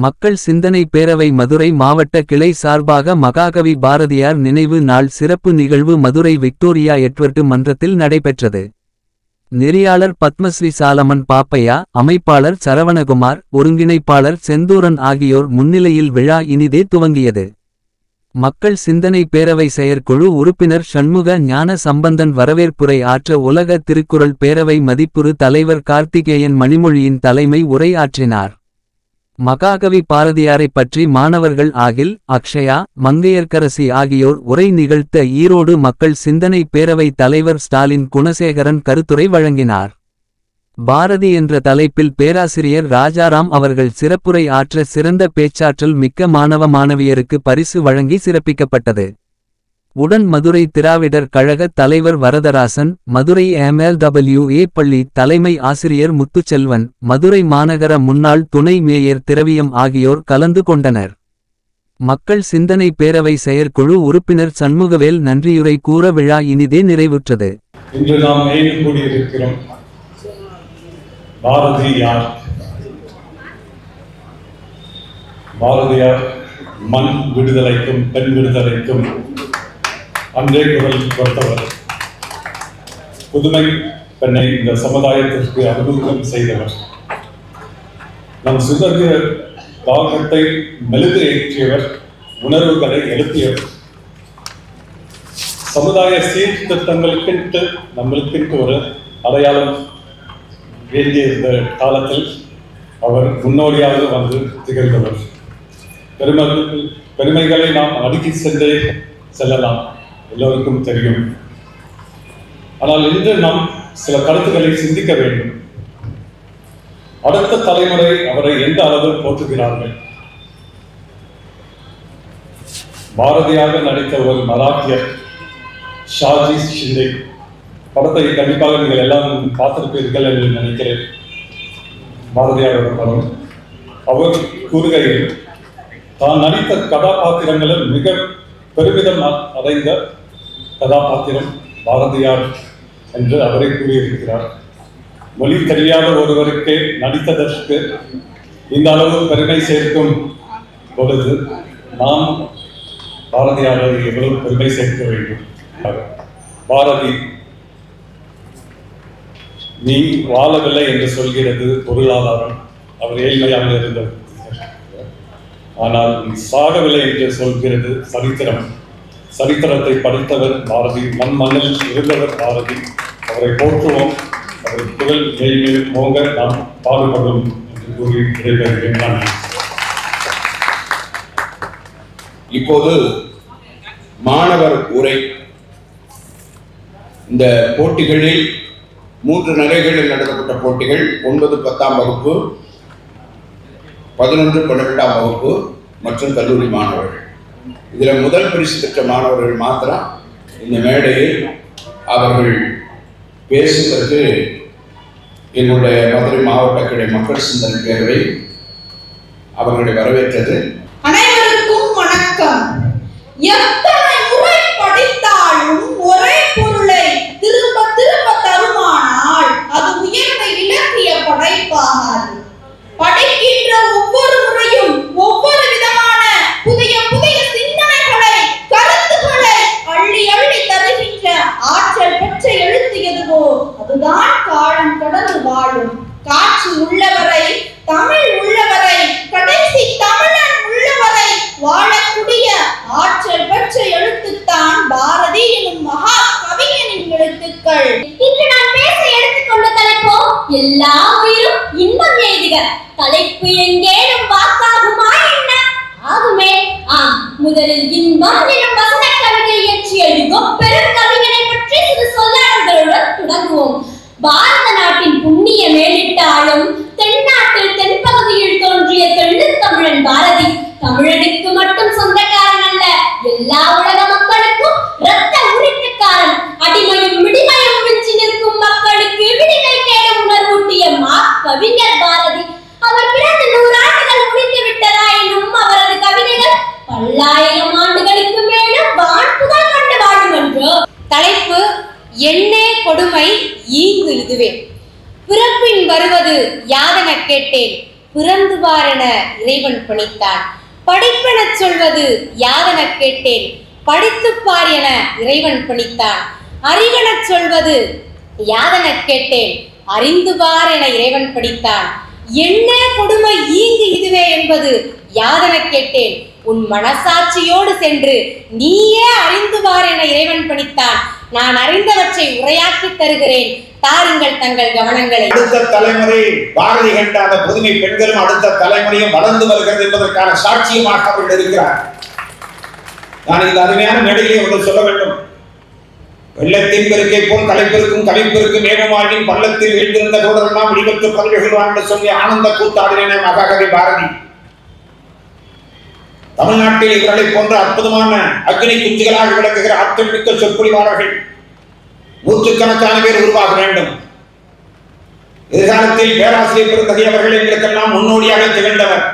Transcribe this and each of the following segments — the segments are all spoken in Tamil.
மக்கள் சிந்தனை பேரவை மதுரை மாவட்ட கிளை சார்பாக மகாகவி பாரதியார் நினைவு நாள் சிறப்பு நிகழ்வு மதுரை விக்டோரியா எட்வர்டு மன்றத்தில் நடைபெற்றது. நெறியாளர் பத்மஸ்ரீ சாலமன் பாப்பையா, அமைப்பாளர் சரவணகுமார், ஒருங்கிணைப்பாளர் செந்தூரன் ஆகியோர் முன்னிலையில் விழா இனிதே துவங்கியது. மக்கள் சிந்தனை பேரவை செயற்குழு உறுப்பினர் ஷண்முக ஞான சம்பந்தன் வரவேற்புரை ஆற்ற உலக திருக்குறள் பேரவை மதிப்புறு தலைவர் கார்த்திகேயன் மணிமொழியின் தலைமை உரை ஆற்றினார். மகாகவி பாரதியாரைப் பற்றி மாணவர்கள் ஆகில், அக்ஷயா, மங்கையர்க்கரசி ஆகியோர் உரை நிகழ்த்த ஈரோடு மக்கள் சிந்தனை பேரவை தலைவர் ஸ்டாலின் குணசேகரன் கருத்துரை வழங்கினார். பாரதி என்ற தலைப்பில் பேராசிரியர் ராஜாராம் அவர்கள் சிறப்புரை ஆற்ற சிறந்த பேச்சாற்றல் மிக்க மாணவ மாணவியருக்கு பரிசு வழங்கி சிறப்பிக்கப்பட்டது. உடன் மதுரை திராவிடர் கழக தலைவர் வரதராசன், மதுரை MLWA பள்ளி தலைமை ஆசிரியர் முத்துச்செல்வன், மதுரை மாநகர முன்னாள் துணை மேயர் திரவியம் ஆகியோர் கலந்து கொண்டனர். மக்கள் சிந்தனை பேரவை செயற்குழு உறுப்பினர் சண்முகவேல் நன்றியுரை கூற விழா இனிதே நிறைவுற்றது. இன்று நாம் நினைவு கூடியிருக்கிறோம். பாரதியார் மண் விடுதலைக்கும் பெண் விடுதலைக்கும் அன்றே குரல் கொடுத்தவர். புதுமை பெண்ணை இந்த சமுதாயத்திற்கு அறிமுகம் செய்தவர். நம் சுதந்திர தாகத்தை மெழுகு ஏற்றியவர், உணர்வுகளை எழுப்பியவர். சமுதாய சீர்திருத்தங்களுக்கென்று நம்மளுக்கென்று ஒரு அடையாளம் வேண்டிய இந்த காலத்தில் அவர் முன்னோடியாக வந்து திகழ்ந்தவர். பெருமைகளை நாம் அடுக்கி சென்றே செல்லலாம், எல்லோருக்கும் தெரியும். ஆனால் இன்று நாம் சில கருத்துக்களை சிந்திக்க வேண்டும். அடுத்த தலைமுறை அவரை எந்த அளவு போற்றுகிறார்கள்? பாரதியாக நடித்த ஒரு மராத்தியர் ஷாஜி ஷிண்டே படத்தை கண்டிப்பாக நீங்கள் எல்லாம் பார்த்திருப்பீர்கள் என்று நினைக்கிறேன். பாரதியாரோட படம். அவர் கூறுகையில் தான் நடித்த கதாபாத்திரங்களில் மிக பெருமிதம் அடைந்த கதாபாத்திரம் பாரதியார் என்று அவரை கூறியிருக்கிறார். மொழி தெரியாத ஒருவருக்கு நடித்ததற்கு இந்த அளவு பெருமை சேர்க்கும் பொழுது நாம் பாரதியாரை எவ்வளவு பெருமை சேர்க்க வேண்டும். பாரதி நீ வாழவில்லை என்று சொல்கிறது பொருளாதாரம். அவர் ஏழ்மையாக இருந்தவர். ஆனால் சாகவில்லை என்று சொல்கிறது சரித்திரம். சரித்திரத்தை படித்தவர் பாரதி, நம் மண்ணில் இருந்தவர் பாரதி. அவரை போற்றுவோம், அவர் புகழ் மேல் போங்க நாம் பாடுபடும் என்று கூறி விடைபெறுகிறேன். இப்போது மாணவர் உரை. இந்த போட்டிகளில் 3 நகரங்களில் நடத்தப்பட்ட போட்டிகள் 9, 10ஆம் வகுப்பு, 11, 12ஆம் வகுப்பு மற்றும் கல்லூரி மாணவர்கள். இதில் முதல் பரிசு பெற்ற மாணவர்கள் மாத்திரம் இந்த மேடையில் அவர்கள் பேசுவதற்கு என்னுடைய மதுரை மாவட்ட கிளை மக்கள் சிந்தனை பேரவை அவர்களை வரவேற்றது. அனைவருக்கும் வணக்கம். எத்தனை முறை படித்தாலும் ஒரே பொருளை திரும்ப திரும்ப தருமானால் அது உயர்ந்த இலக்கிய படைப்பாகாது. படிக்கின்ற ஒவ்வொரு முறையும் ஒவ்வொரு விதமான புதிய புதிய சிந்தனைகளை, கருத்துக்களை அள்ளி அள்ளி தருகின்ற ஆற்றல் பெற்ற எழுத்து எதுவோ அதுதான் காலம் கடந்து வாழும். காட்சி உள்ளவரை, தமிழ் உள்ளவரை, கடைசி தமிழன் உள்ளவரை வாழக்கூடிய ஆற்றல் பெற்ற எழுத்துத்தான் பாரதி எனும் மகா கவிஞனின் எழுத்துக்கள். இன்று நான் பேச எடுத்துக்கொண்ட தலைப்போ எல்லா உயிரும் இன்பம் எய்துக. தலைப்பு எங்கேனும் வாக்காகுமா என்ன? ஆகுமே. ஆம், முதலில் இன்பம் எனும் வசன கவிதை இயற்றிய பெரும் கவிஞனை பற்றி சிறு சொல்லாடல்களுடன் தொடங்குவோம். பாரத நாட்டின் புண்ணிய மேலிட்டாலும் தென்னாட்டில் தென்பகுதியில் தோன்றிய தெள்ளுத்தமிழன் பாரதி தமிழனுக்கு மட்டும் சொந்தக்காரன் அல்ல, எல்லா உலக மக்களுக்கும் இரத்த உரிமைக்காரன். அடிமையும் விடிமையும் மிஞ்சி நிற்கும் மக்களுக்கு விடிமை தேடும் உணர்வூட்டிய கவிஞர் பாரதி. அவர் பிறந்து 100 ஆண்டுகள் முடிந்து விட்டதாயினும் அவரது கவிதைகள் பல்லாயிரம் ஆண்டுகளுக்கு மேலும் வான்புகழ் கண்டு வாழும் என்று. தலைப்பு என்னே கொடுமை ஈங்கு இதுவே. பிறப்பின் வருவது யாதென கேட்டேன், பிறந்து பாரென இறைவன் பணித்தான். படிப்பெனச் சொல்வது யாதெனக் கேட்டேன், படித்துப் பார் என இறைவன் பணித்தான். அறிவெனச் சொல்வது யாதெனக் கேட்டேன், அறிந்து பார் என இறைவன் பணித்தான். என்ன கொடுமை ஈங்கு இதுவே என்பது யாதெனக் கேட்டேன், உன் மனசாட்சியோடு சென்று நீயே அறிந்து பார் என இறைவன் பணித்தான். நான் அறிந்தவற்றை உரையாக்கி தருகிறேன், தாருங்கள் தங்கள் கவனங்களை. அடுத்த தலைமுறை பாரதி கண்ட அந்த புதுமை பெண்களும் அடுத்த தலைமுறையும் வளர்ந்து வருகிறது என்பதற்கான சாட்சியமாக அவர்கள் இருக்கிறார். நான் இந்த அருமையான மேடையிலே ஒன்று சொல்ல வேண்டும். வெள்ளத்தின் பெருக்கை போல் கலைப்பெருக்கும் கலைப்பெருக்கும் மேகமாயின் பள்ளத்தில் எழுந்திருந்த தோடரெல்லாம் விழிபெற்று பதவிகள் என்று சொல்லி ஆனந்த கூத்தாடின மகாகவி பாரதி. தமிழ்நாட்டில் இவர்களை போன்ற அற்புதமான அக்னி குஞ்சுகளாக விளங்குகிற ஆற்றல் மிக்க சொற்பொழிவாளர்கள் நூற்றுக்கணக்கான பேர் உருவாக வேண்டும். எதிர்காலத்தில் பேராசிரியர் பெருந்தகை அவர்கள் எங்களுக்கெல்லாம் முன்னோடியாக திகழ்ந்தவர்.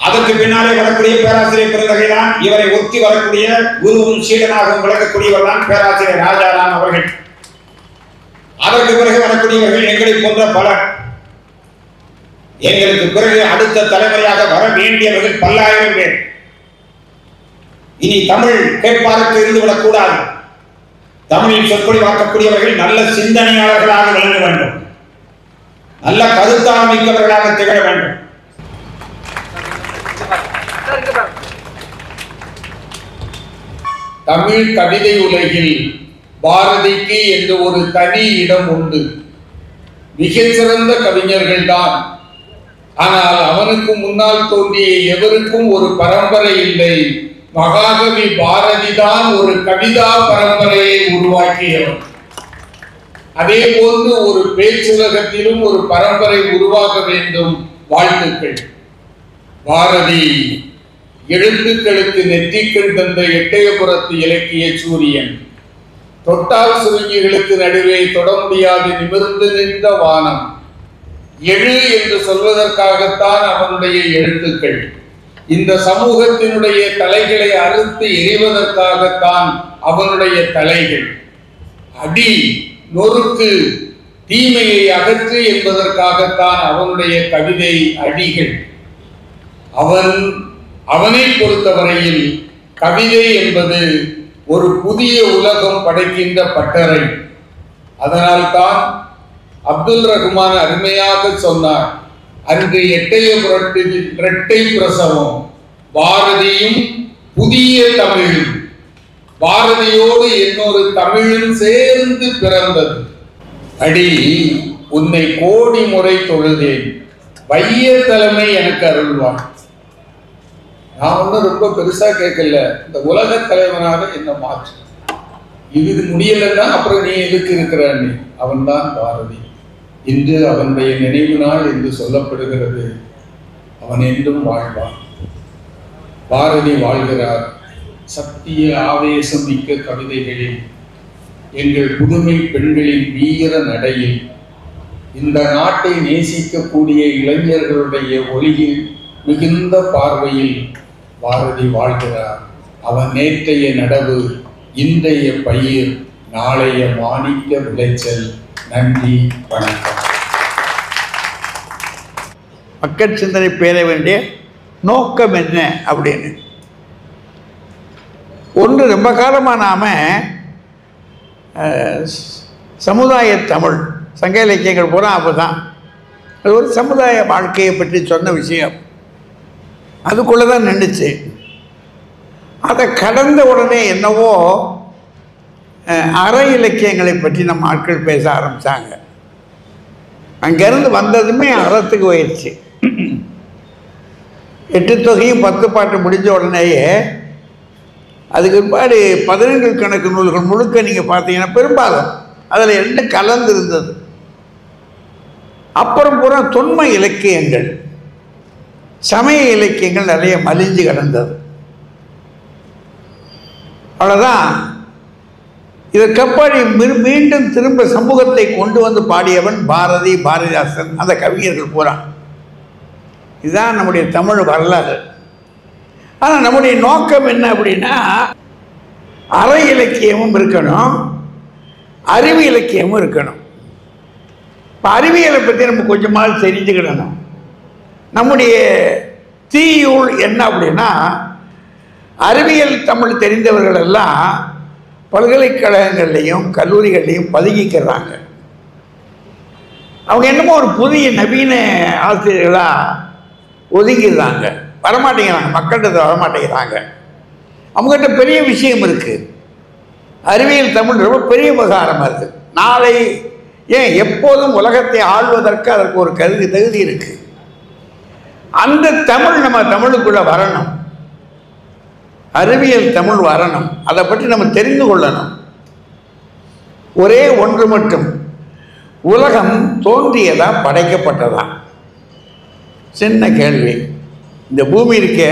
அதற்கு பின்னாலே வரக்கூடிய பேராசிரியர் பெருந்தகை தான் இவரை ஒத்தி வரக்கூடிய குருவும் சீடனாகவும் விளக்கக்கூடியவர் தான் பேராசிரியர் ராஜாராம் அவர்கள். அதற்கு பிறகு வரக்கூடியவர்கள் எங்களை போன்ற பலர். எங்களுக்கு பிறகு அடுத்த தலைமுறையாக வர வேண்டியவர்கள் பல்லாயிரம் பேர். இனி தமிழ் கேட்பாருக்கு இருந்துவிடக் கூடாது. தமிழில் சொற்பொழிவாக்கக்கூடியவர்கள் நல்ல சிந்தனையாளர்களாக விளங்க வேண்டும், நல்ல கருத்தாளம் மிக்கவர்களாக திகழ வேண்டும். தமிழ் கவிதை உலகில் பாரதிக்கு என்று ஒரு தனி இடம் உண்டு. மிகச்சிறந்த கவிஞர்கள் தான். ஆனால் அவனுக்கு முன்னால் தோன்றிய எவருக்கும் ஒரு பரம்பரை இல்லை. மகாகவி பாரதி தான் ஒரு கவிதா பரம்பரையை உருவாக்கியவர். அதே போன்று ஒரு பேச்சுலகத்திலும் ஒரு பரம்பரை உருவாக வேண்டும். வாழ்த்துக்கள். பாரதி எழுத்துக்களுக்கு நெற்றிக்கண் தந்த எட்டயபுரத்து இலக்கிய சூரியன். தொட்டால் சுருங்கிகளுக்கு நடுவே தொட முடியாது நிமிர்ந்து நின்ற வானம். எழு என்று சொல்வதற்காகத்தான் அவனுடைய எழுத்துக்கள். இந்த சமூகத்தினுடைய தலைகளை அறுத்து எறிவதற்காகத்தான் அவனுடைய தலைகள். அடி, நொறுக்கு, தீமையை அகற்று என்பதற்காகத்தான் அவனுடைய கவிதை அடிகள். அவனை பொறுத்தவரையில் கவிதை என்பது ஒரு புதிய உலகம் படைக்கின்ற பட்டறை. அதனால்தான் அப்துல் ரஹ்மான் அருமையாக சொன்னார், அன்று எட்டயபுரத்தில் இரட்டை பிரசவம், பாரதியும் புதிய தமிழும், பாரதியோடு இன்னொரு தமிழும் சேர்ந்து பிறந்தது. அடி, உன்னை கோடி முறை தொழுதேன், வைய தலைமை எனக்கு அருள்வான். நான் ஒன்றும் ரொம்ப பெருசா கேட்கல, இந்த உலக தலைவனாக என்ன மாற்று, இது முடியலன்னா அப்புறம் நீ எதுக்கு இருக்கிறான்னு. அவன்தான் பாரதி. இன்று அவனுடைய நினைவு நாள் என்று சொல்லப்படுகிறது. அவன் என்றும் வாழ்வான். பாரதி வாழ்கிறார். சக்திய ஆவேசம் மிக்க கவிதைகளில், எங்கள் புதுமை பெண்களின் வீர நடையில், இந்த நாட்டை நேசிக்கக்கூடிய இளைஞர்களுடைய ஒளியில் மிகுந்த பார்வையில் பாரதி வாழ்கிறார். அவன் நேற்றைய நடவு, இன்றைய பயிர், நாளைய மாணிக்க விளைச்சல். நன்றி, வணக்கம். மக்கள் சிந்தனை பெற வேண்டிய நோக்கம் என்ன அப்படின்னு ஒன்று, ரொம்ப காலமாக நாம் சமுதாய தமிழ் சங்க இலக்கியங்கள் பூரா அப்போ தான் அது ஒரு சமுதாய வாழ்க்கையை பற்றி சொன்ன விஷயம், அதுக்குள்ளே தான் நின்றுச்சு. அதை கடந்த உடனே என்னவோ அற இலக்கியங்களை பற்றி நம்ம ஆட்கள் பேச ஆரம்பித்தாங்க. அங்கேருந்து வந்ததுமே அறத்துக்கு போயிடுச்சு. 8 தொகையும் 10 பாட்டு முடிஞ்ச உடனேயே அதுக்கு பிற்பாடு 12 கணக்கு நூல்கள் முழுக்க நீங்கள் பார்த்தீங்கன்னா பெரும்பாலும் அதில் 2 கலந்து இருந்தது. அப்புறம் பூரா தொன்மை இலக்கியங்கள், சமய இலக்கியங்கள் நிறைய மலிஞ்சு கிடந்தது. அவ்வளோதான். இதற்கப்பாடி மீண்டும் திரும்ப சமூகத்தை கொண்டு வந்து பாடியவன் பாரதி, பாரதிதாசன், அந்த கவிஞர்கள் பூரா. இதுதான் நம்முடைய தமிழ் வரலாறு. ஆனால் நம்முடைய நோக்கம் என்ன அப்படின்னா, அற இலக்கியமும் இருக்கணும், அறிவு இலக்கியமும் இருக்கணும். இப்போ அறிவியலை பற்றி நம்ம கொஞ்சமாவது தெரிஞ்சுக்கிடணும். நம்முடைய தீயுள் என்ன அப்படின்னா, அறிவியல் தமிழ் தெரிந்தவர்கள் எல்லாம் பல்கலைக்கழகங்கள்லையும் கல்லூரிகள்லையும் பதுங்கிக்கிறாங்க. அவங்க என்னமோ ஒரு புதிய நவீன ஆசிரியர்களாக ஒதுங்கிடுறாங்க, வரமாட்டேங்கிறாங்க, மக்கள்கிட்ட வரமாட்டேங்கிறாங்க. அவங்ககிட்ட பெரிய விஷயம் இருக்குது. அறிவியல் தமிழ் ரொம்ப பெரிய விவகாரமாக இருக்குது. நாளை ஏன் எப்போதும் உலகத்தை ஆள்வதற்கு அதற்கு ஒரு தகுதி இருக்குது. அந்த தமிழ் நம்ம தமிழுக்குள்ளே வரணும், அறிவியல் தமிழ் வரணும், அதை பற்றி நம்ம தெரிந்து கொள்ளணும். ஒரே ஒன்று மட்டும், உலகம் தோன்றியதா படைக்கப்பட்டதா? சின்ன கேள்வி. இந்த பூமி இருக்கே,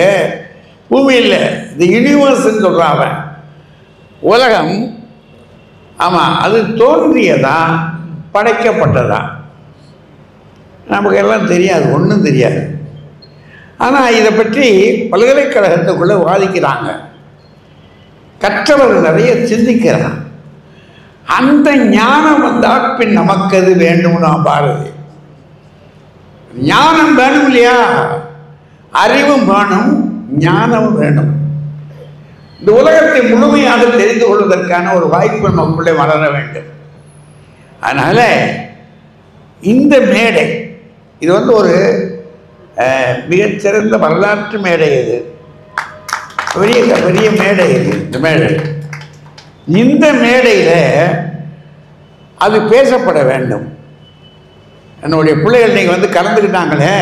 பூமி இல்லை, இந்த யூனிவர்ஸ்ன்னு சொல்கிறான் அவன். உலகம், ஆமாம், அது தோன்றியதா படைக்கப்பட்டதா? நமக்கு எல்லாம் தெரியாது, ஒன்றும் தெரியாது. ஆனால் இதை பற்றி பல்கலைக்கழகத்துக்குள்ளே வாதிக்கிறாங்க, கற்றவர்கள் நிறைய சிந்திக்கிறான். அந்த ஞானம் வந்தால் பின் நமக்கு அது வேண்டும்னா பாரதி. ஞானம் வேணும் இல்லையா? அறிவும் வேணும், ஞானமும் வேணும். இந்த உலகத்தை முழுமையாக தெரிந்து கொள்வதற்கான ஒரு வாய்ப்பு நமக்குள்ளே வளர வேண்டும். அதனால் இந்த மேடை இது ஒரு மிகச்சிறந்த வரலாற்று மேடை. இது பெரிய பெரிய மேடை. இந்த மேடையில் அது பேசப்பட வேண்டும். என்னுடைய பிள்ளைகள் நீங்கள் கலந்துக்கிட்டாங்களே,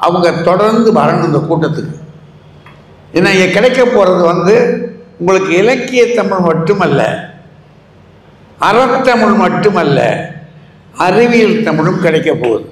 அவங்க தொடர்ந்து வரணும் இந்த கூட்டத்துக்கு. ஏன்னா இங்கே கிடைக்க போகிறது உங்களுக்கு இலக்கிய தமிழ் மட்டுமல்ல, அறத்தமிழ் மட்டுமல்ல, அறிவியல் தமிழும் கிடைக்க போகுது.